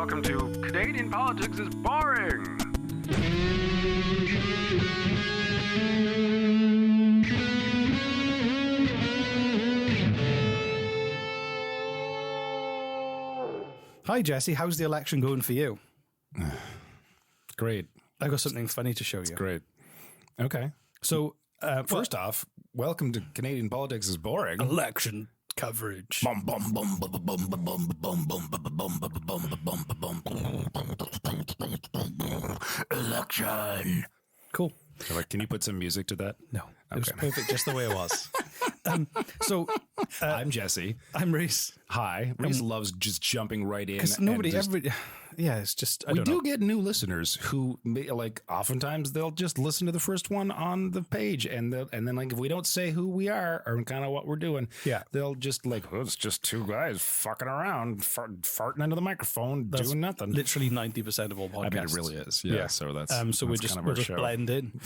welcome to Canadian Politics is Boring. Hi, Jesse. How's the election going for you? Great. I've got something funny to show you. Great. Okay. So, First off, welcome to Canadian Politics is Boring. election coverage. Bum, bum, bum, bum, bum, bum, bum, bum, bum, bum, bum, bum. Election. Cool. So, like, can you put some music to that? No, it was perfect just the way it was. I'm Jesse. I'm Reese. Hi. Reese loves just jumping right in. Because it's just, We do get new listeners who, like, oftentimes they'll just listen to the first one on the page, and then, like, if we don't say who we are or kind of what we're doing, they'll just like, oh, it's just two guys fucking around, farting into the microphone, doing nothing. Literally 90% of all podcasts. I mean, it really is. Yeah. So that's so we'll just blend in.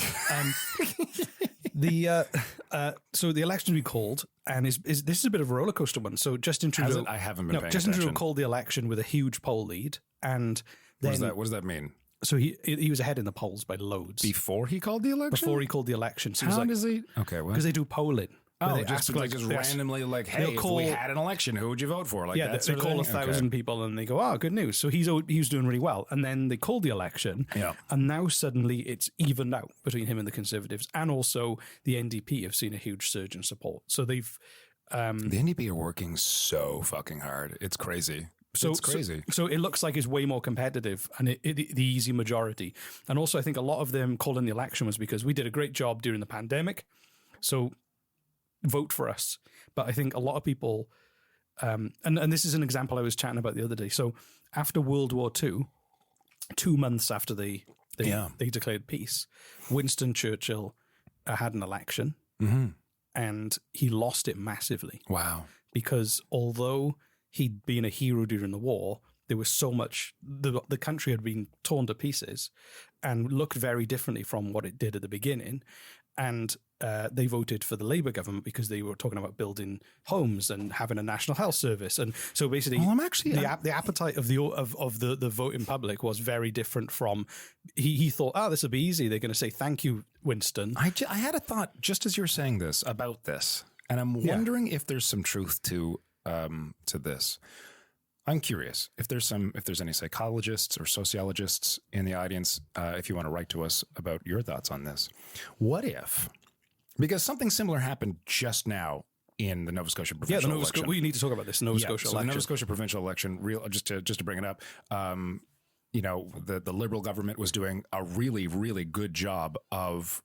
So the election we called, and this is a bit of a roller coaster one. So Justin Trudeau, I haven't been paying Justin attention. Trudeau called the election with a huge poll lead, and then What does that mean? So he was ahead in the polls by loads Before he called the election? before he called the election. So How does he? Okay, well, because they do polling. oh, They just ask, randomly, like, hey, if we had an election, who would you vote for? Like, yeah, that they call 1,000 people and they go, oh, good news. So he was doing really well. And then they called the election. Yeah. And now suddenly it's evened out between him and the Conservatives. And also the NDP have seen a huge surge in support. So they've... The NDP are working so fucking hard. It's crazy. It's crazy. So it looks like it's way more competitive and the easy majority. And also I think a lot of them calling the election was because we did a great job during the pandemic. So vote for us. But I think a lot of people, and this is an example I was chatting about the other day. So after World War II, 2 months after they declared peace, Winston Churchill had an election and he lost it massively. Wow. Because although he'd been a hero during the war, there was so much, the country had been torn to pieces and looked very differently from what it did at the beginning. And they voted for the Labour government because they were talking about building homes and having a national health service. And so basically, the appetite of the voting public was very different from, he thought, this will be easy. They're going to say, thank you, Winston. I had a thought just as you're saying this about this, and I'm wondering if there's some truth to this. I'm curious if there's any psychologists or sociologists in the audience, if you want to write to us about your thoughts on this. What if, because something similar happened just now in the Nova Scotia provincial election. We need to talk about this Nova Scotia election. The Nova Scotia provincial election, just to bring it up, the Liberal government was doing a really, really good job of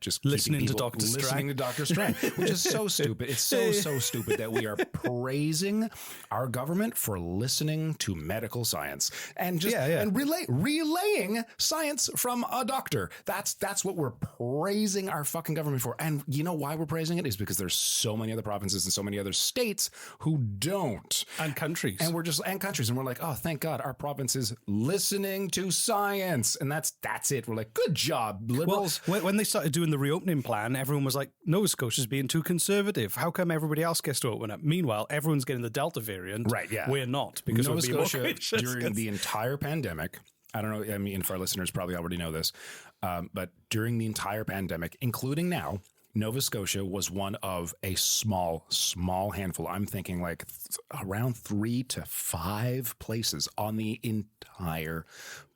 just listening to Dr. Strang, which is so stupid. It's so stupid that we are praising our government for listening to medical science and and relaying science from a doctor. That's what we're praising our fucking government for. And you know why we're praising it is because there's so many other provinces and so many other states who don't, and countries, and we're like, oh, thank God, our province is listening to science, and that's it. We're like, good job, Liberals. Well, when they started doing the reopening plan, everyone was like, Nova Scotia's being too conservative. How come everybody else gets to open up? Meanwhile, everyone's getting the Delta variant. Right, yeah. We're not, because Nova Scotia, during the entire pandemic, I don't know, I mean, if our listeners probably already know this, but during the entire pandemic, including now, Nova Scotia was one of a small handful. I'm thinking like around 3 to 5 places on the entire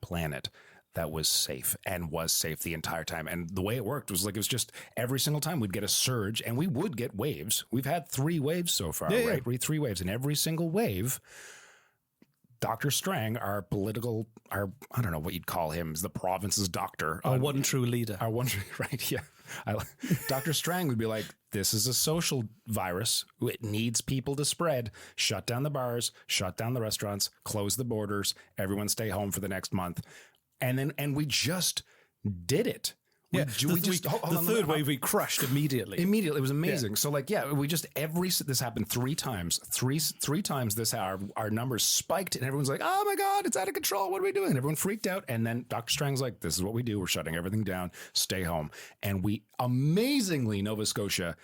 planet that was safe the entire time. And the way it worked was like, it was just every single time we'd get a surge and we would get waves. We've had 3 waves so far, right? 3 waves. And every single wave, Dr. Strang, I don't know what you'd call him, is the province's doctor. Our one true leader. Right, yeah. Dr. Strang would be like, this is a social virus. It needs people to spread. Shut down the bars, shut down the restaurants, close the borders, everyone stay home for the next month. And we just did it. The third wave we crushed immediately. It was amazing. Yeah. So this happened 3 times. Three times our numbers spiked and everyone's like, oh my God, it's out of control. What are we doing? And everyone freaked out. And then Dr. Strang's like, this is what we do. We're shutting everything down. Stay home. And we amazingly, Nova Scotia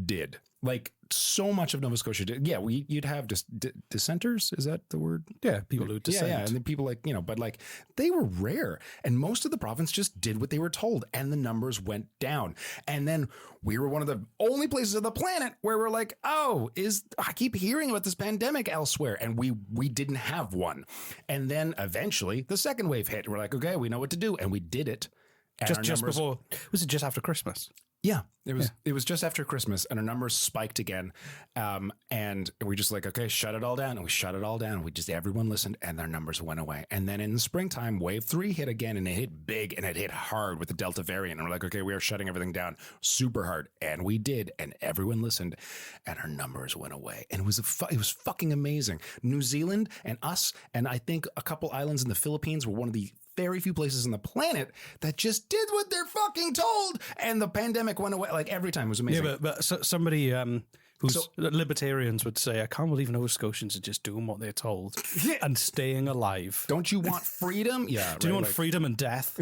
did. Like so much of Nova Scotia did. Yeah, you'd have just dissenters. Is that the word? Yeah, people who dissent. Yeah, and then people like, but like they were rare. And most of the province just did what they were told and the numbers went down. And then we were one of the only places on the planet where we're like, I keep hearing about this pandemic elsewhere. And we didn't have one. And then eventually the second wave hit. We're like, okay, we know what to do. And we did it. And Just before, was it just after Christmas? Yeah, it was just after Christmas and our numbers spiked again. And we just like, okay, shut it all down. And we shut it all down. Everyone listened and their numbers went away. And then in the springtime, wave 3 hit again and it hit big and it hit hard with the Delta variant. And we're like, okay, we are shutting everything down super hard. And we did. And everyone listened and our numbers went away. And it was fucking amazing. New Zealand and us, and I think a couple islands in the Philippines were one of the very few places on the planet that just did what they're fucking told, and the pandemic went away. Like every time, it was amazing. Yeah, but somebody libertarians would say, I can't believe Nova Scotians are just doing what they're told and staying alive. Don't you want freedom? Yeah. Do you want freedom and death?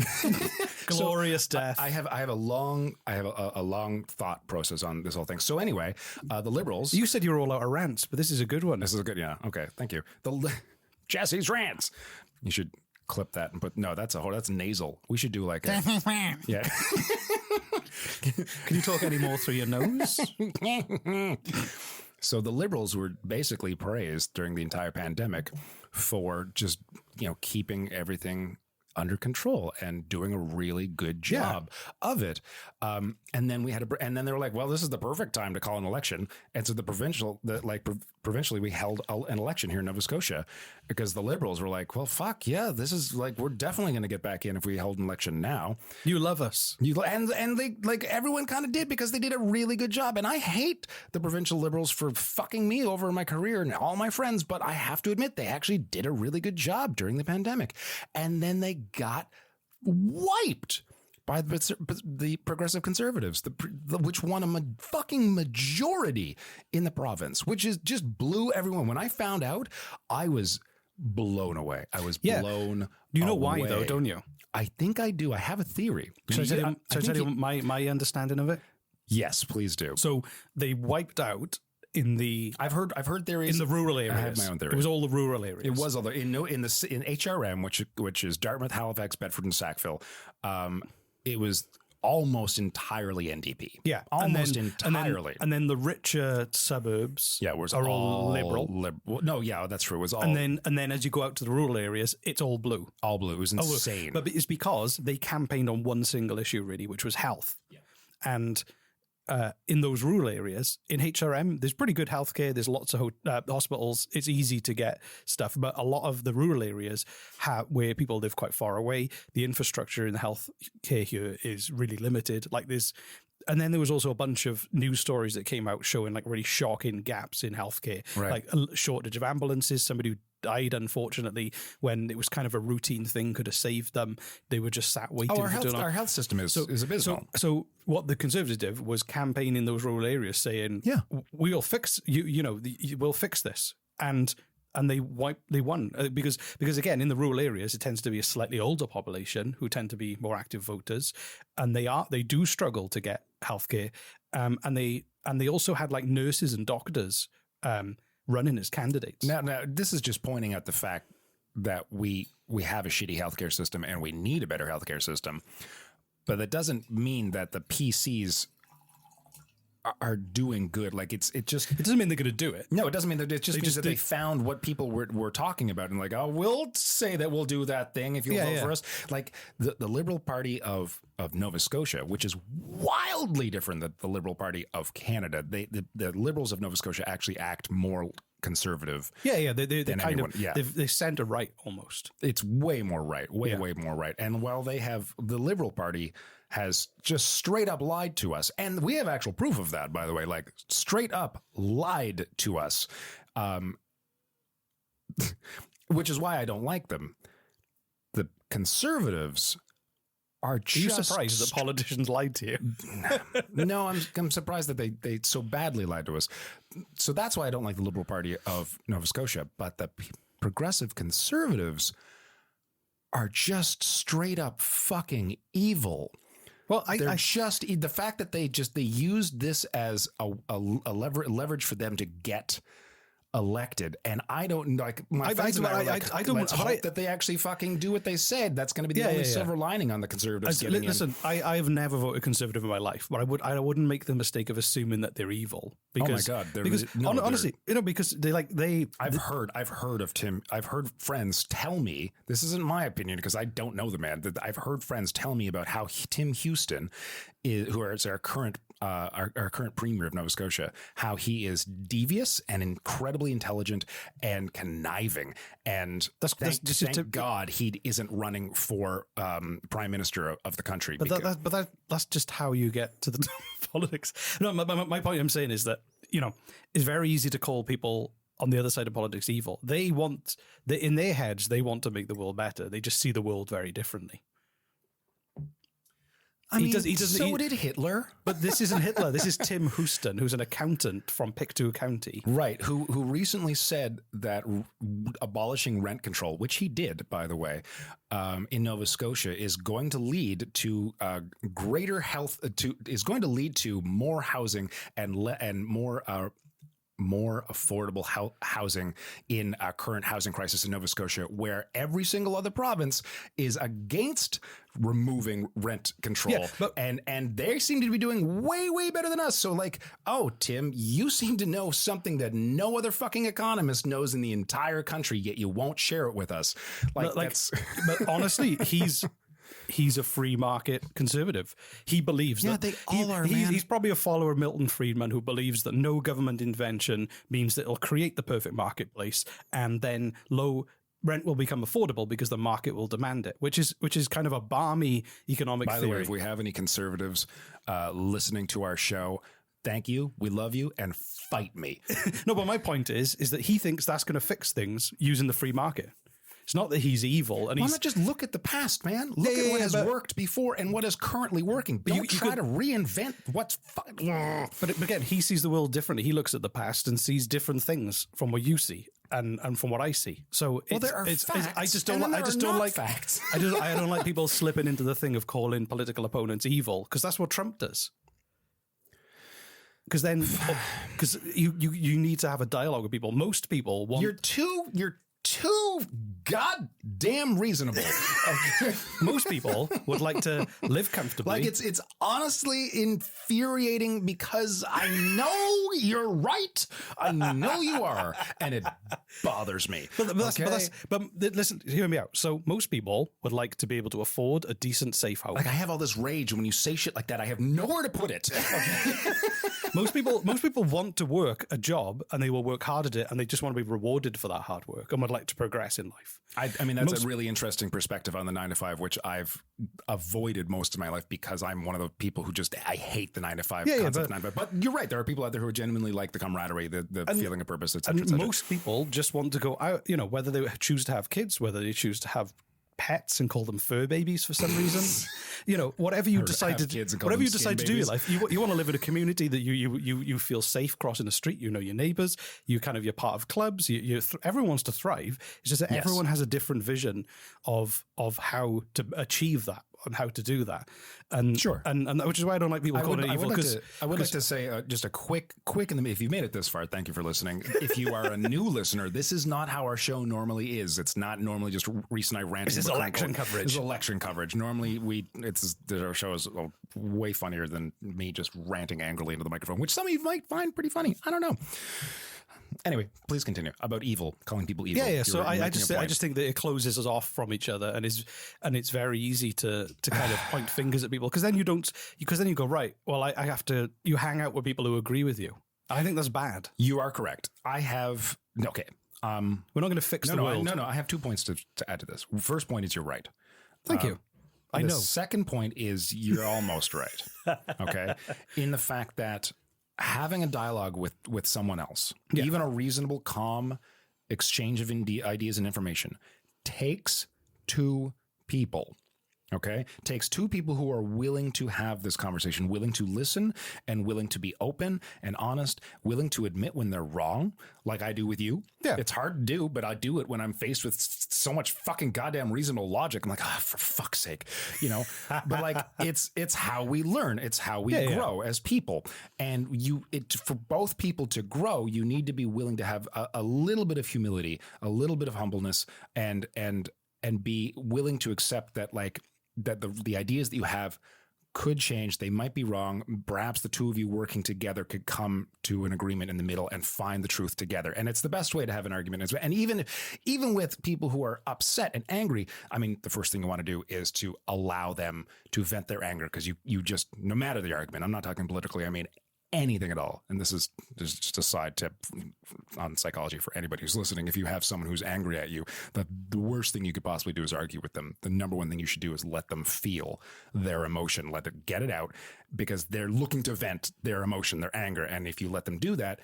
Glorious death. I have a long thought process on this whole thing. So anyway, the Liberals. You said you were all out of rants, but this is a good one. This is a good. Yeah. Okay. Thank you. Jesse's rants. You should clip that and put that's nasal. We should do like yeah. Can you talk any more through your nose? So the Liberals were basically praised during the entire pandemic for just keeping everything under control and doing a really good job of it. And then and then they were like, well, this is the perfect time to call an election. And so provincially we held an election here in Nova Scotia because the Liberals were like, well, fuck yeah, this is like, we're definitely going to get back in if we hold an election now. You love us. And they like everyone kind of did because they did a really good job. And I hate the provincial Liberals for fucking me over in my career and all my friends, but I have to admit they actually did a really good job during the pandemic. And then they got wiped by the progressive conservatives, which won a fucking majority in the province, which is just blew everyone. When I found out, I was blown away. I was blown. You know why though, don't you? I think I do. I have a theory. Should I tell you my understanding of it? Yes, please do. So they wiped out in the. I've heard there is in the rural areas. I have my own theory. It was all the rural areas. It was all the in HRM, which is Dartmouth, Halifax, Bedford, and Sackville. It was almost entirely NDP. Yeah, almost entirely. And then the richer suburbs. Yeah, was are all liberal. No, yeah, that's true. It was all. And then as you go out to the rural areas, it's all blue. All blue. It was insane. But it's because they campaigned on one single issue, really, which was health. Yeah. And in those rural areas, in HRM, there's pretty good healthcare. There's lots of hospitals. It's easy to get stuff. But a lot of the rural areas where people live quite far away, the infrastructure in the healthcare here is really limited. And then there was also a bunch of news stories that came out showing like really shocking gaps in healthcare, like a shortage of ambulances, somebody who died, unfortunately, when it was kind of a routine thing, could have saved them. They were just sat waiting. Our health system is abysmal. So what the Conservatives did was campaign in those rural areas saying, we'll fix we'll fix this. And they won because again, in the rural areas, it tends to be a slightly older population who tend to be more active voters, and they do struggle to get healthcare. And they also had like nurses and doctors running as candidates. Now, this is just pointing out the fact that we have a shitty healthcare system and we need a better healthcare system, but that doesn't mean that the PCs are doing good. Like it doesn't mean they're going to do it. No, it doesn't mean that. It just means that they found what people were talking about and like, oh, we'll say that we'll do that thing if you'll vote for us. Like the Liberal Party of Nova Scotia, which is wildly different than the Liberal Party of Canada. The Liberals of Nova Scotia actually act more conservative. Yeah. They kind of they center right almost. It's way more right, way more right. And while the Liberal Party has just straight up lied to us, and we have actual proof of that, by the way, like straight up lied to us, which is why I don't like them. The Conservatives are just... Are you surprised that politicians lied to you? No, I'm surprised that they so badly lied to us. So that's why I don't like the Liberal Party of Nova Scotia. But the progressive Conservatives are just straight up fucking evil. Well, they're just the fact that they used this as a leverage for them to get elected, and I don't like my friends and I are like, I don't hope that they actually fucking do what they said. That's going to be the only silver lining on the Conservatives getting in. I have never voted Conservative in my life, but I wouldn't make the mistake of assuming that they're evil. Because, oh my god! Honestly, because I've heard friends tell me, this isn't my opinion because I don't know the man. I've heard friends tell me about how Tim Houston, who is our current premier of Nova Scotia, how he is devious and incredibly intelligent and conniving, and thank God he isn't running for prime minister of the country. But that's just how you get to the politics. No, my point I'm saying is that, you know, it's very easy to call people on the other side of politics evil. In their heads, they want to make the world better. They just see the world very differently. So did Hitler. But this isn't Hitler. This is Tim Houston, who's an accountant from Pictou County. Right, who recently said that abolishing rent control, which he did, by the way, in Nova Scotia, is going to lead to greater health, is going to lead to more housing and more affordable housing in our current housing crisis in Nova Scotia, where every single other province is against removing rent control. Yeah, and they seem to be doing way, way better than us. So like, oh, Tim, you seem to know something that no other fucking economist knows in the entire country, yet you won't share it with us. But honestly, he's a free market conservative. He believes that they all are. He's probably a follower of Milton Friedman, who believes that no government invention means that it'll create the perfect marketplace, and then low rent will become affordable because the market will demand it, which is kind of a balmy economic theory. By the way, if we have any conservatives listening to our show, thank you. We love you, and fight me. No, but my point is that he thinks that's going to fix things using the free market. It's not that he's evil. And why not just look at the past, man? Look at what has worked before and what is currently working. Don't try to reinvent what's... But again, he sees the world differently. He looks at the past and sees different things from what you see and from what I see. So there are facts. I just don't like facts. I don't like people slipping into the thing of calling political opponents evil, because that's what Trump does. Because you need to have a dialogue with people. Most people want... You're too goddamn reasonable. Okay. Most people would like to live comfortably. Like it's honestly infuriating because I know you're right. I know you are, and it bothers me. But listen, hear me out. So most people would like to be able to afford a decent, safe home. Like, I have all this rage when you say shit like that. I have nowhere to put it. Okay. Most people want to work a job, and they will work hard at it, and they just want to be rewarded for that hard work and would like to progress in life. I mean, that's a really interesting perspective on the 9 to 5, which I've avoided most of my life because I'm one of the people who I hate the 9 to 5 concept of 9 to 5. But you're right. There are people out there who genuinely like the camaraderie, the feeling of purpose, etc. And most people just want to go out, you know, whether they choose to have kids, whether they choose to have pets and call them fur babies for some reason, you know, whatever you decide to do in your life, you want to live in a community that you feel safe crossing the street. You know your neighbors. You're part of clubs. Everyone wants to thrive. It's just that everyone has a different vision of how to achieve that and how to do that. And sure, and which is why I don't like people calling it evil. I would like to say just a quick if you've made it this far, thank you for listening. If you are a new listener, this is not how our show normally is. It's not normally just Reese and I ranting. This is election coverage. This is election coverage. Normally our show is way funnier than me just ranting angrily into the microphone, which some of you might find pretty funny. I don't know. Anyway, please continue about evil, calling people evil. Yeah. So I just think that it closes us off from each other, and it's very easy to kind of point fingers at people, because then you go, right, well, I have to. You hang out with people who agree with you. I think that's bad. You are correct. I have okay. We're not going to fix the world. No. I have 2 points to add to this. First point is you're right. Thank you. I know. Second point is you're almost right. Okay, in the fact that having a dialogue with someone else, even a reasonable, calm exchange of ideas and information, takes two people. Okay. Takes two people who are willing to have this conversation, willing to listen and willing to be open and honest, willing to admit when they're wrong, like I do with you. Yeah. It's hard to do, but I do it when I'm faced with so much fucking goddamn reasonable logic. I'm like, for fuck's sake, but like it's how we learn. It's how we grow as people. And for both people to grow, you need to be willing to have a little bit of humility, a little bit of humbleness, and be willing to accept that that the ideas that you have could change. They might be wrong. Perhaps the two of you working together could come to an agreement in the middle and find the truth together. And it's the best way to have an argument. And even with people who are upset and angry, I mean, the first thing you want to do is to allow them to vent their anger, because you just, no matter the argument, I'm not talking politically, I mean anything at all. And this is just a side tip on psychology for anybody who's listening. If you have someone who's angry at you, the worst thing you could possibly do is argue with them. The number one thing you should do is let them feel their emotion, let them get it out, because they're looking to vent their emotion, their anger. And if you let them do that,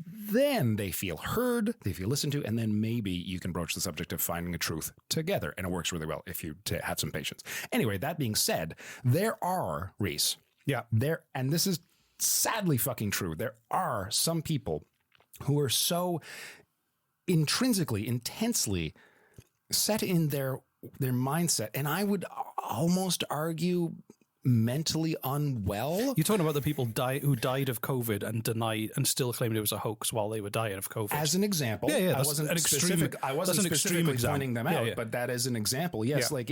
then they feel heard, they feel listened to, and then maybe you can broach the subject of finding the truth together. And it works really well if you have some patience. Anyway, that being said, there are, Reese, and this is sadly fucking true, there are some people who are so intrinsically, intensely set in their mindset, and I would almost argue mentally unwell. You're talking about the people who died of COVID and denied and still claimed it was a hoax while they were dying of COVID. As an example, I wasn't specifically pointing them out, but that is an example. Yes, like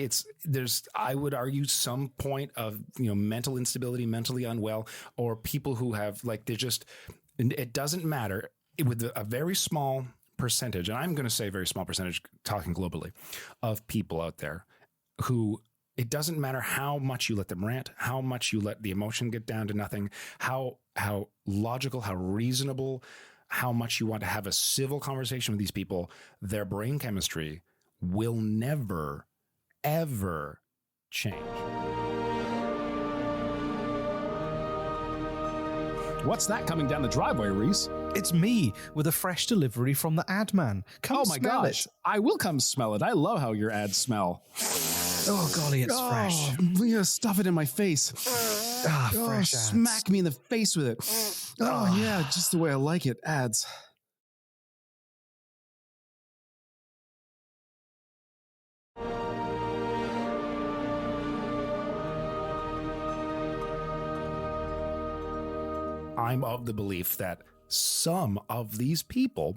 I would argue some point of mental instability, mentally unwell, or people who have it doesn't matter, with a very small percentage, and I'm going to say very small percentage, talking globally, of people out there who. It doesn't matter how much you let them rant, how much you let the emotion get down to nothing, how logical, how reasonable, how much you want to have a civil conversation with these people, their brain chemistry will never, ever change. What's that coming down the driveway, Reese? It's me with a fresh delivery from the ad man. Come smell it. I will come smell it. I love how your ads smell. Oh, golly, it's fresh. Yeah, stuff it in my face. Fresh ads. Smack me in the face with it. Oh, yeah, just the way I like it. Ads. I'm of the belief that some of these people,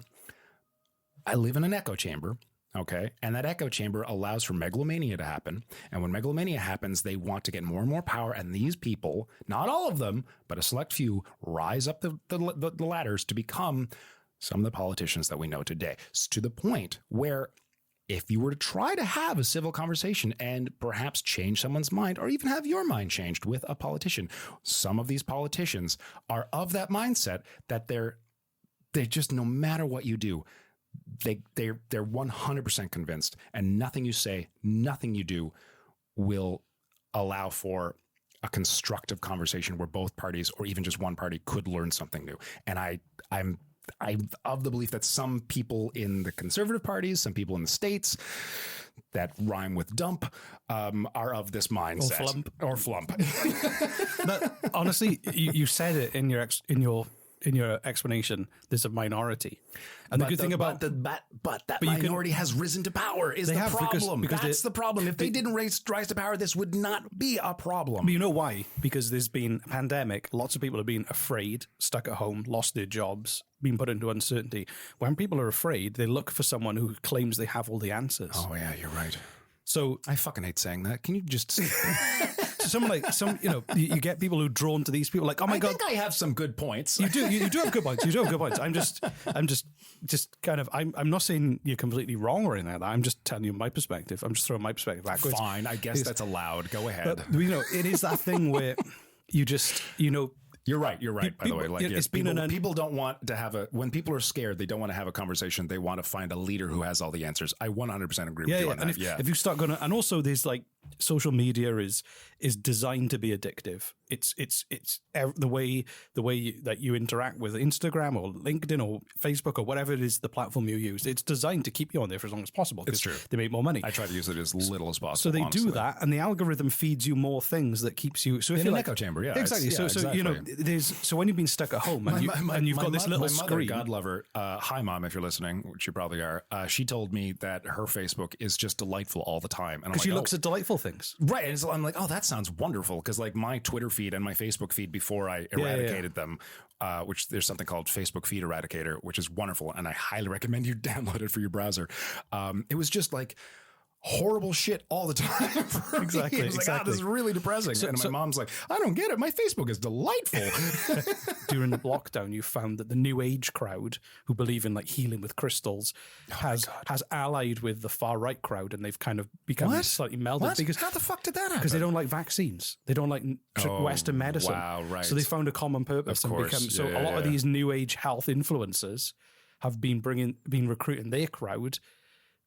I live in an echo chamber. Okay. And that echo chamber allows for megalomania to happen. And when megalomania happens, they want to get more and more power. And these people, not all of them, but a select few, rise up the ladders to become some of the politicians that we know today. To the point where if you were to try to have a civil conversation and perhaps change someone's mind, or even have your mind changed with a politician, some of these politicians are of that mindset that they're just, no matter what you do, they're 100% convinced, and nothing you say, nothing you do will allow for a constructive conversation where both parties, or even just one party, could learn something new. And I'm of the belief that some people in the conservative parties, some people in the States that rhyme with dump, are of this mindset. Or flump. But honestly, you said it in your explanation. There's a minority, and the good thing about that minority has risen to power is the problem. Because that's the problem. If they didn't rise to power, this would not be a problem. But you know why? Because there's been a pandemic. Lots of people have been afraid, stuck at home, lost their jobs, been put into uncertainty. When people are afraid, they look for someone who claims they have all the answers. Oh yeah, you're right. So I fucking hate saying that. Can you just? You get people who are drawn to these people. Like, oh my God, I think I have some good points. You do have good points. You do have good points. I'm just kind of. I'm not saying you're completely wrong or anything like that. I'm just telling you my perspective. I'm just throwing my perspective backwards. Fine, I guess that's allowed. Go ahead. But it is that thing where you just You're right. By the way, people don't want to have when people are scared, they don't want to have a conversation. They want to find a leader who has all the answers. I 100% agree with you on that. If you start going to, and also there's like social media is designed to be addictive. It's the way that you interact with Instagram or LinkedIn or Facebook or whatever it is, the platform you use. It's designed to keep you on there for as long as possible. It's true. They make more money. I try to use it as little as possible. So they do that, and the algorithm feeds you more things that keeps you. So if in you're an echo chamber, yeah, exactly. So exactly. you know, so when you've been stuck at home and you've got this little my mother, screen. God love her. Hi, Mom, if you're listening, which you probably are. She told me that her Facebook is just delightful all the time, and because she looks at delightful things, right? And so I'm like, oh, that sounds wonderful, because like my Twitter feed and my Facebook feed before I eradicated them, which there's something called Facebook Feed Eradicator, which is wonderful, and I highly recommend you download it for your browser. It was just like horrible shit all the time. Exactly. It was like, this is really depressing. And my mom's like, I don't get it. My Facebook is delightful. During the lockdown, you found that the new age crowd who believe in like healing with crystals has allied with the far right crowd, and they've kind of become slightly melded. What? Because how the fuck did that happen? Because they don't like vaccines. They don't like Western medicine. Wow, right. So they found a common purpose Of and course. become. A lot of these new age health influencers have been recruiting their crowd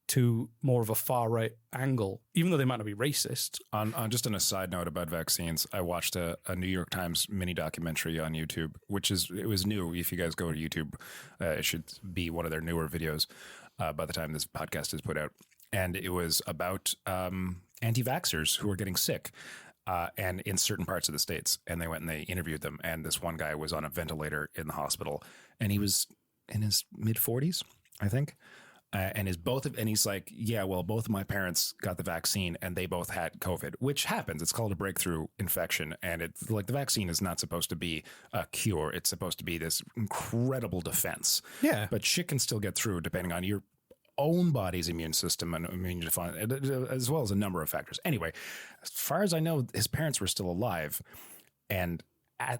to more of a far right angle, even though they might not be racist. On just on a side note about vaccines, I watched a New York Times mini documentary on YouTube, it was new. If you guys go to YouTube, it should be one of their newer videos by the time this podcast is put out. And it was about anti-vaxxers who were getting sick. And in certain parts of the States, and they went and they interviewed them. And this one guy was on a ventilator in the hospital, and he was in his mid 40s, I think. And he's like, yeah, well, both of my parents got the vaccine and they both had COVID, which happens. It's called a breakthrough infection. And it's like the vaccine is not supposed to be a cure. It's supposed to be this incredible defense. Yeah. But shit can still get through depending on your own body's immune system and immune defense, as well as a number of factors. Anyway, as far as I know, his parents were still alive. And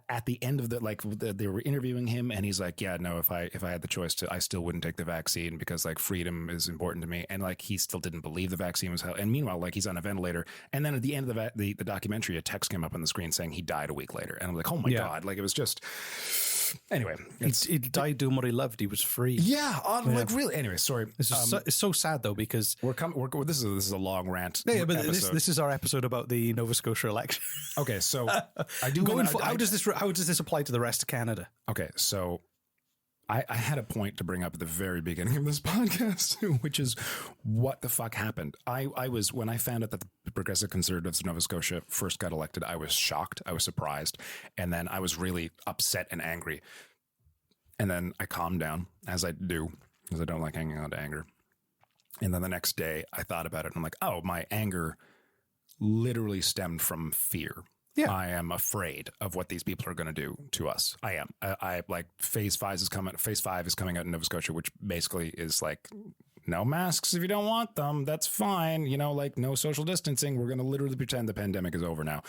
at the end of they were interviewing him, and he's like, yeah, no, if I had the choice I still wouldn't take the vaccine, because like freedom is important to me. And like, he still didn't believe the vaccine was hell. And meanwhile, like, he's on a ventilator. And then at the end of the documentary, a text came up on the screen saying he died a week later. And I'm like, oh my God. Like, it was just, anyway, he died doing what he loved. He was free. Yeah. Like really. Anyway, sorry. It's so sad though, because this is a long rant. Yeah, but this is our episode about the Nova Scotia election. Okay. So I do how does this apply to the rest of Canada? Okay. So I had a point to bring up at the very beginning of this podcast, which is what the fuck happened. When I found out that the Progressive Conservatives of Nova Scotia first got elected, I was shocked. I was surprised. And then I was really upset and angry. And then I calmed down, as I do, because I don't like hanging on to anger. And then the next day I thought about it, and I'm like, oh, my anger literally stemmed from fear. Yeah. I am afraid of what these people are going to do to us. I am. I like phase 5 is coming out in Nova Scotia, which basically is like, no masks if you don't want them. That's fine. You know, like no social distancing. We're going to literally pretend the pandemic is over now.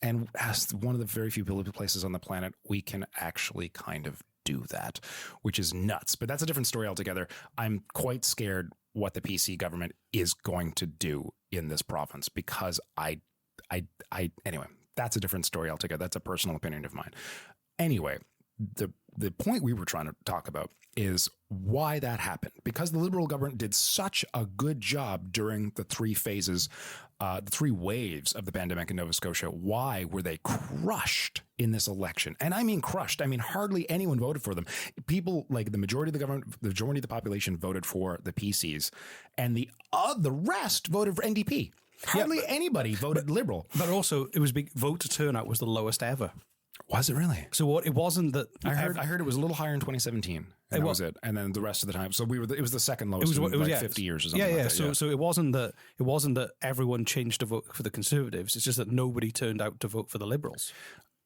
And as one of the very few places on the planet, we can actually kind of do that, which is nuts. But that's a different story altogether. I'm quite scared what the PC government is going to do in this province, because anyway, that's a different story altogether. That's a personal opinion of mine. Anyway, the point we were trying to talk about is why that happened. Because the Liberal government did such a good job during the 3 phases, the 3 waves of the pandemic in Nova Scotia. Why were they crushed in this election? And I mean crushed. I mean, hardly anyone voted for them. People, like the majority of the government, the majority of the population voted for the PCs, and the rest voted for NDP. Hardly anybody voted Liberal. But also, it was big. Voter turnout was the lowest ever. Was it really? So it wasn't that I heard it was a little higher in 2017. And that was it. And then the rest of the time, so it was the second lowest in 50 years or something. Yeah, like that. So it wasn't that everyone changed to vote for the Conservatives. It's just that nobody turned out to vote for the Liberals.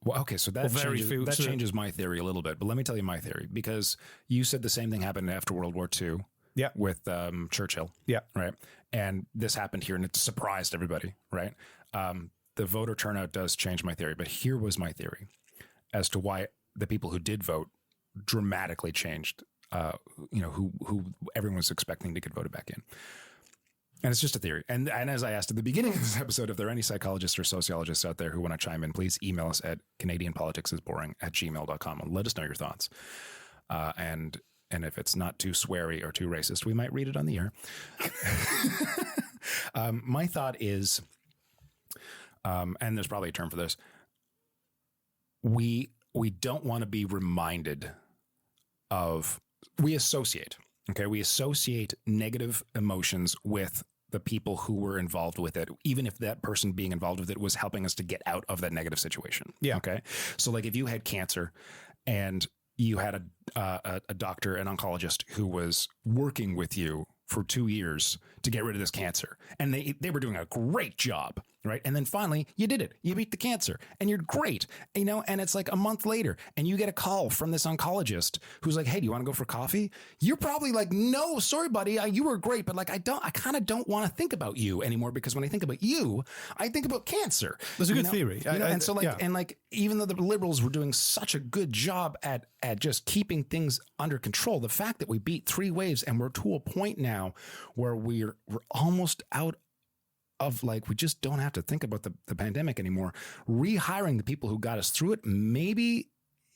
Well, okay, so that changes my theory a little bit. But let me tell you my theory, because you said the same thing happened after World War II. Yeah, with Churchill. Yeah, right. And this happened here, and it surprised everybody. Right. The voter turnout does change my theory, but here was my theory as to why the people who did vote dramatically changed. Who everyone was expecting to get voted back in. And it's just a theory. And as I asked at the beginning of this episode, if there are any psychologists or sociologists out there who want to chime in, please email us at canadianpoliticsisboring@gmail.com and let us know your thoughts. And if it's not too sweary or too racist, we might read it on the air. My thought is and there's probably a term for this. We don't want to be reminded of, we associate negative emotions with the people who were involved with it, even if that person being involved with it was helping us to get out of that negative situation. Yeah. Okay. So like if you had cancer and you had a doctor, an oncologist who was working with you for 2 years to get rid of this cancer, and they were doing a great job, right? And then finally you did it. You beat the cancer and you're great, you know, and it's like a month later and you get a call from this oncologist who's like, hey, do you want to go for coffee? You're probably like, no, sorry, buddy. You were great. But like, I kind of don't want to think about you anymore, because when I think about you, I think about cancer. That's a good theory. And so like, and like, even though the Liberals were doing such a good job at just keeping things under control, the fact that we beat 3 waves and we're to a point now where we're almost out of, like, we just don't have to think about the pandemic anymore. Rehiring the people who got us through it, maybe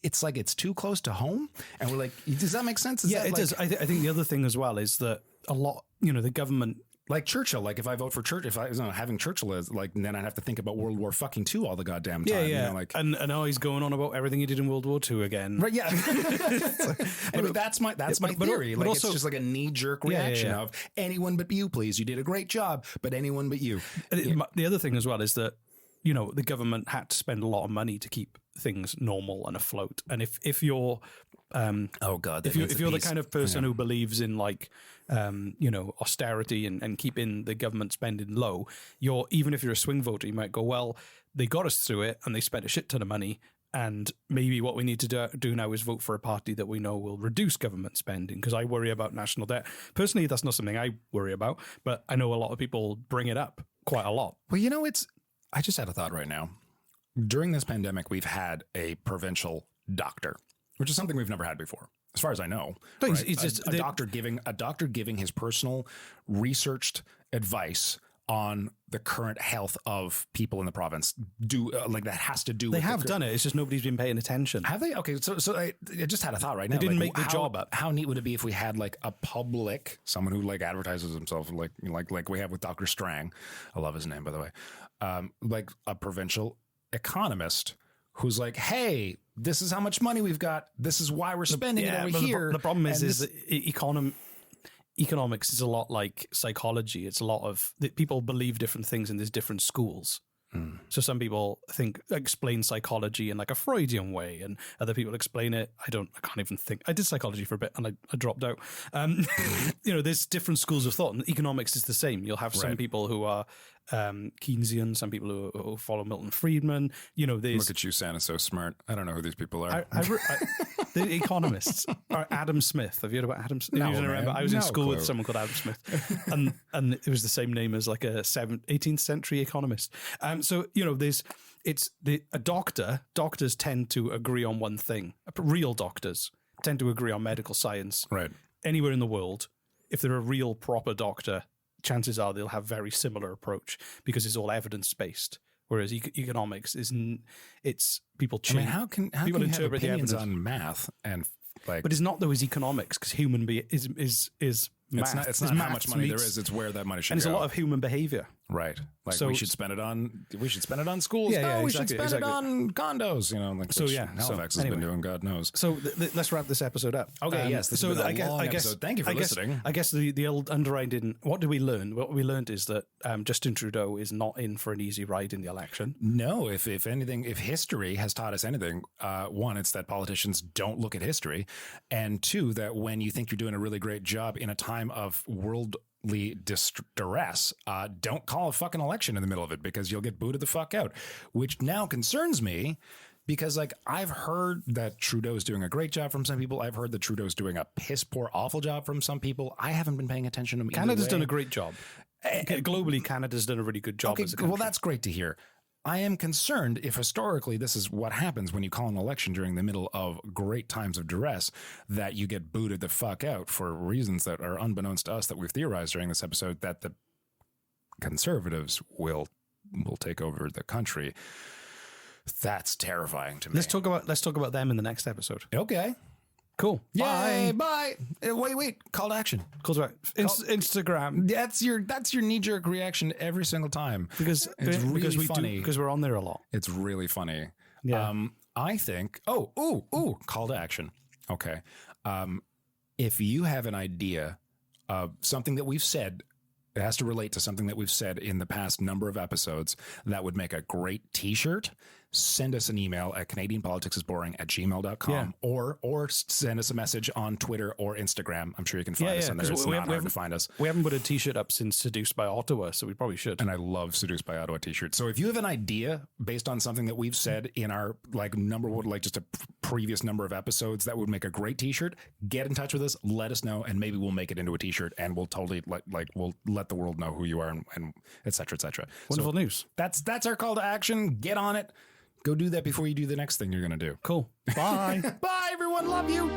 it's like it's too close to home. And we're like, does that make sense? It does. I think the other thing as well is that a lot, you know, the government, like Churchill, like if I vote for Churchill, if I was having Churchill as like, then I'd have to think about World War fucking II all the goddamn time. Yeah. You know, like, and now he's going on about everything he did in World War II again. Right. Yeah. Anyway, that's my theory. Like, also, it's just like a knee jerk reaction of anyone but you, please. You did a great job, but anyone but you. The other thing as well is that, you know, the government had to spend a lot of money to keep things normal and afloat. And if you're, if you're the kind of person who believes in like, you know, austerity and keeping the government spending low, even if you're a swing voter, you might go, well, they got us through it and they spent a shit ton of money. And maybe what we need to do now is vote for a party that we know will reduce government spending, because I worry about national debt. Personally, that's not something I worry about, but I know a lot of people bring it up quite a lot. Well, you know, I just had a thought right now. During this pandemic, we've had a provincial doctor, which is something we've never had before, as far as I know. No, right? it's just a doctor giving his personal researched advice on the current health of people in the province. Like that has to do. They have done it. It's just nobody's been paying attention. Have they? Okay, so I just had a thought right now. They didn't like, make the job up. How neat would it be if we had like a public, someone who like advertises himself like we have with Dr. Strang. I love his name, by the way. Like a provincial economist who's like, hey, this is how much money we've got. This is why we're spending it over here. The problem is that economics is a lot like psychology. It's a lot of people believe different things and there's different schools. So some people explain psychology in like a Freudian way, and other people explain it. I can't even think. I did psychology for a bit and I dropped out. You know, there's different schools of thought, and economics is the same. You'll have some people who are Keynesian, some people who follow Milton Friedman. You know, look at you, Santa's so smart. I don't know who these people are. The economists are Adam Smith. Have you heard about Adam Smith? No, remember? I was in school with someone called Adam Smith, and it was the same name as like a 18th century economist. So you know, doctors tend to agree on one thing. Real doctors tend to agree on medical science. Right. Anywhere in the world, if they're a real proper doctor, chances are they'll have very similar approach because it's all evidence based. Whereas economics it's people change. I mean, how can people interpret the evidence on math and like? But it's not though. Is economics because human is math. It's not how much money there is. It's where that money should go. And it's a lot of human behavior. Right. Like we should spend it on schools. Yeah, we should spend it on condos. You know, like Halifax has been doing, God knows. So let's wrap this episode up. Okay. Yes. This is a long episode. Thank you for listening. I guess the old underwriting. What did we learn? What we learned is that Justin Trudeau is not in for an easy ride in the election. No. If anything, if history has taught us anything, one, it's that politicians don't look at history, and two, that when you think you're doing a really great job in a time of worldly distress, don't call a fucking election in the middle of it, because you'll get booted the fuck out, which now concerns me because like I've heard that Trudeau's doing a great job from some people. I've heard that Trudeau's doing a piss poor awful job from some people. I haven't been paying attention to him. Canada's done a great job. Globally, Canada's done a really good job. Okay, well, that's great to hear. I am concerned if historically this is what happens when you call an election during the middle of great times of duress, that you get booted the fuck out for reasons that are unbeknownst to us that we've theorized during this episode, that the Conservatives will take over the country. That's terrifying to me. Let's talk about them in the next episode. Okay. Cool. Yay, bye. Wait. Call to action. Call to Instagram. That's your knee-jerk reaction every single time. Because it's really funny. Because we're on there a lot. It's really funny. Yeah. I think, call to action. Okay. If you have an idea of something that we've said, it has to relate to something that we've said in the past number of episodes that would make a great t-shirt, send us an email at canadianpoliticsisboring@gmail.com or send us a message on Twitter or Instagram. I'm sure you can find us on there. It's not hard to find us. We haven't put a t-shirt up since Seduced by Ottawa, so we probably should. And I love Seduced by Ottawa t-shirts. So if you have an idea based on something that we've said in our just a previous number of episodes that would make a great t-shirt, get in touch with us, let us know, and maybe we'll make it into a t-shirt, and we'll totally we'll let the world know who you are and et cetera, et cetera. Wonderful news. That's our call to action. Get on it. Go do that before you do the next thing you're going to do. Cool. Bye. Bye, everyone. Love you.